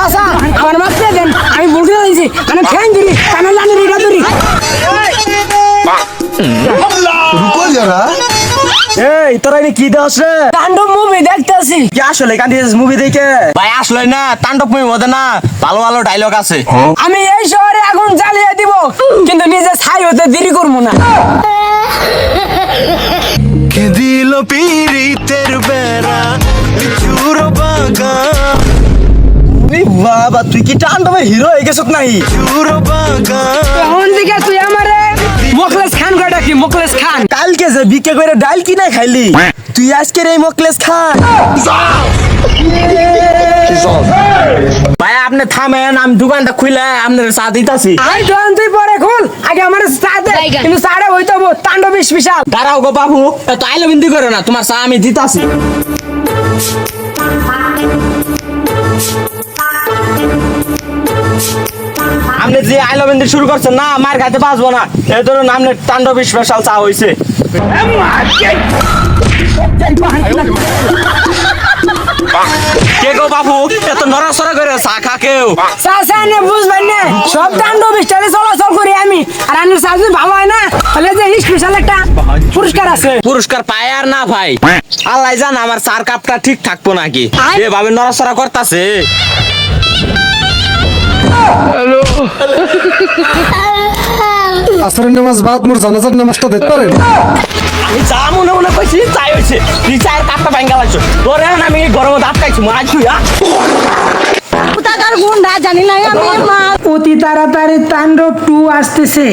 চাচা আমার মাপতে দেন আমি বলতে দিয়েছি আমি ফ্যান ধরি কানে জানি রিডা ধরি রুকো যারা এই তোরা এনে কি দেওয়াস রে? তাণ্ডব মুভি দেখতেছি কি আসলে কান্দিস মুভি দেখে? ভাই আসলে না তাণ্ডব মুভি মধ্যে না ভালো ভালো ডায়লগ আছে। আমি এই শহরে আগুন জ্বালিয়ে দিব কিন্তু নিজে ছাই হতে দেরি করবো না কে দিল পীড়িতের বেড়া চুর বাগান বাবা তুই কি টান্ডবে হিরো হয়ে গেছত নাই? চুর বাগান কোন দিকে তুই আমারে মোখলেস খান কয়টা কি মোখলেস খান কালকে যে বিকে করে ডাল কিনা খাইলি তুই আজকের এই মকলেস খান। ভাই আপনি থামেন আমি দোকানটা খুলে আপনার চা দিতাছি। আর যখন তুই পরে খুল আগে আমার চা দে কিন্তু চাটা হইতে হবো তাণ্ডব স্পেশাল দাঁড়াও গো বাবু এত আইলো বিন্দি করে না তোমার চা আমি দিতাছি। আপনি যে আইলো বিন্দি শুরু করছেন না মার খাইতে বাঁচবো না এই ধরুন আপনার তাণ্ডব স্পেশাল চা হইছে। কে গো বাবু এত নড়াচড়া করে চা খা কেউ? চা চা নে বুঝবেন না সব তাণ্ডব স্টাইলে চলাচল করি আমি আর আমার চা যদি ভালো হয় না তাহলে যে স্পেশাল একটা পুরস্কার আছে পুরস্কার পায় আর না ভাই আল্লাহ জান আমার চার কাপটা ঠিক থাকবো নাকি এভাবে নড়াচড়া করতেছে। আসরের নামাজ বাদ মোর জানাজার নামাজটা দিতে পারেন? আমি যা মনে মনে কইছি তাই হইছে তুই চায়ের কাপটা ভাঙ্গা লাগছো তোরে আমি গরমে দাঁত খাইছি মাছ তুই অতি তাড়াতাড়ি তাণ্ডব 2 আসতেছে।